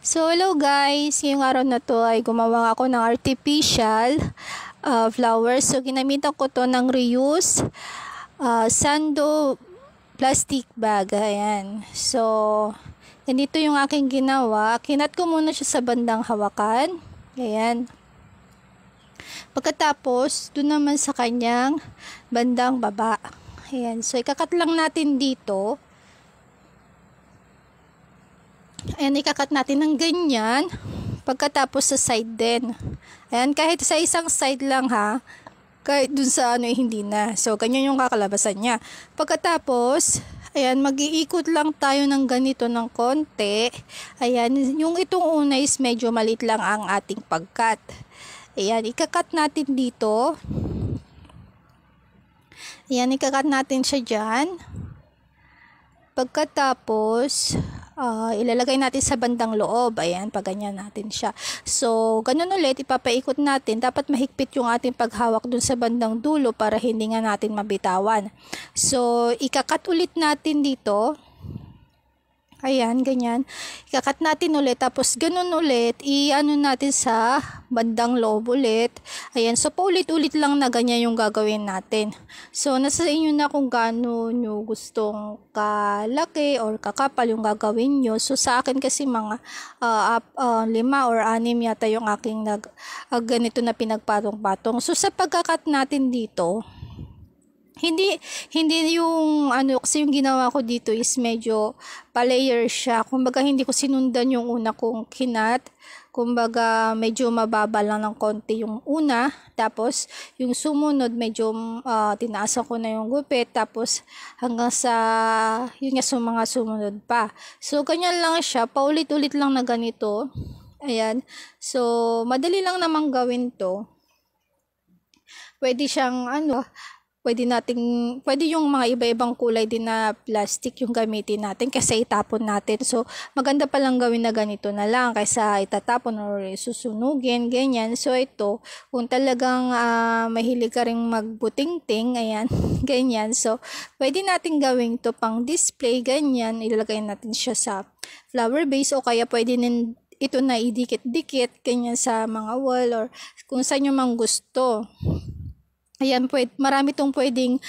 So, hello guys! Ngayong araw na to ay gumawa ako ng artificial flowers. So, ginamitan ko to ng reuse sando plastic bag. Ayan. So, ganito yung aking ginawa. Kinat ko muna siya sa bandang hawakan. Ayan. Pagkatapos, dun naman sa kanyang bandang baba. Ayan. So, ikakat lang natin dito. Ayan, ikakat natin ng ganyan. Pagkatapos sa side din. Ayan, kahit sa isang side lang ha. Kahit dun sa hindi na. So, ganyan yung kakalabasan niya. Pagkatapos, ayan, mag-iikot lang tayo ng ganito ng konti. Ayan, yung itong una is medyo maliit lang ang ating pagkat. Ayan, ikakat natin dito. Ayan, ikakat natin siya dyan. Pagkatapos, ilalagay natin sa bandang loob. Ayan, paganyan natin siya. So, ganun ulit, ipapaikot natin. Dapat mahigpit yung ating paghawak dun sa bandang dulo para hindi nga natin mabitawan. So, ikakat ulit natin dito. Ayan, ganyan. Ikakat natin ulit. Tapos, ganun ulit. I-ano natin sa bandang loob ulit. Ayan. So, paulit-ulit lang na ganyan yung gagawin natin. So, nasa inyo na kung gaano nyo gustong kalaki or kakapal yung gagawin nyo. So, sa akin kasi mga 5 or 6 yata yung aking ganito na pinagpatong-patong. So, sa pagkakat natin dito, hindi yung kasi yung ginawa ko dito is medyo pa-layer siya. Kumbaga hindi ko sinundan yung una kong kinat. Kumbaga medyo mababa lang ng konti yung una. Tapos yung sumunod medyo tinaasan ko na yung gupit. Tapos hanggang sa yun nga mga sumunod pa. So ganyan lang siya. Paulit-ulit lang na ganito. Ayan. So madali lang namang gawin to. Pwede siyang pwede yung mga iba-ibang kulay din na plastic yung gamitin natin kasi itapon natin. So, maganda palang gawin na ganito na lang kaysa itatapon or susunugin, ganyan. So, ito, kung talagang mahilig ka ring magbuting-ting, ayan, ganyan. So, pwede natin gawin to pang display, ganyan. Ilalagay natin siya sa flower vase o kaya pwede ito na idikit-dikit, ganyan sa mga wall or kung saan nyo mang gusto. Ayan, marami tong pwedeng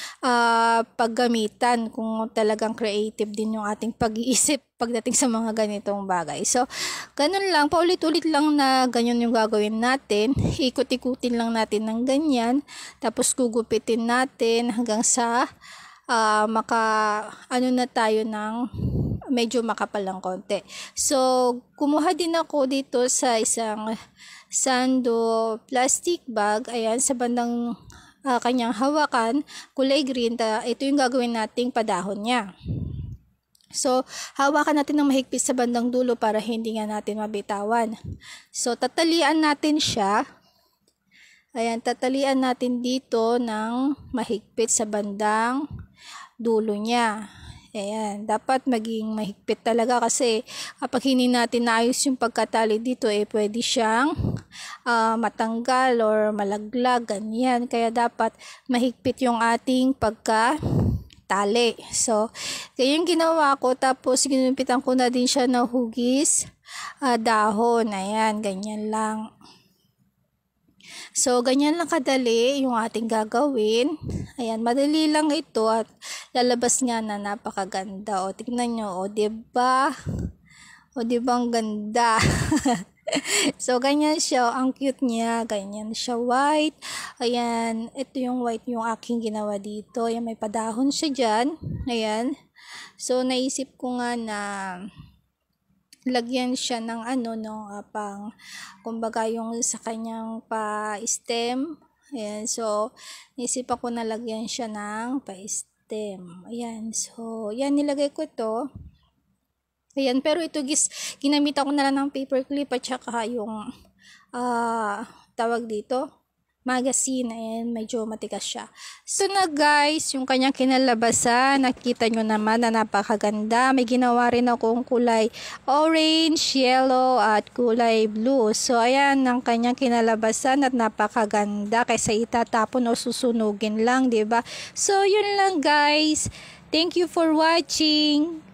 paggamitan kung talagang creative din yung ating pag-iisip pagdating sa mga ganitong bagay. So, ganun lang, paulit-ulit lang na ganyan yung gagawin natin. Ikot-ikutin lang natin ng ganyan. Tapos gugupitin natin hanggang sa na tayo ng medyo makapal ng konti. So, kumuha din ako dito sa isang sando plastic bag. Ayan, sa bandang kanyang hawakan, kulay green, ito yung gagawin nating padahon niya. So, hawakan natin ng mahigpit sa bandang dulo para hindi nga natin mabitawan. So, tatalian natin siya. Ayan, tatalian natin dito ng mahigpit sa bandang dulo niya. Ayan, dapat maging mahigpit talaga kasi kapag hindi natin naayos yung pagkatali dito, pwede siyang matanggal or malaglag, ganyan. Kaya dapat mahigpit yung ating pagkatali. So, kaya yung ginawa ko, tapos ginumpitan ko na din siya ng hugis, dahon. Ayan, ganyan lang. So, ganyan lang kadali yung ating gagawin. Ayan, madali lang ito at lalabas nga na napakaganda. O, tignan nyo. O, diba? O, diba ang ganda? So, ganyan siya. Ang cute niya. Ganyan siya white. Ayan, ito yung white yung aking ginawa dito. Ayan, may padahon siya dyan. Ayan. So, naisip ko nga na lagyan siya ng kumbaga yung sa kanyang pa-stem. Ayan, so, naisipan ko na lagyan siya ng pa-stem. Ayan, so, yan, nilagay ko to. Ayan, pero ito ginamit ako na lang ng paper clip at saka yung, tawag dito, magazine. Ayan, medyo matigas siya. So na guys, yung kanyang kinalabasan, nakita nyo naman na napakaganda. May ginawa rin akong kulay orange, yellow at kulay blue. So ayan ang kanyang kinalabasan at napakaganda kaysa itatapon o susunugin lang, 'di ba? So yun lang guys. Thank you for watching.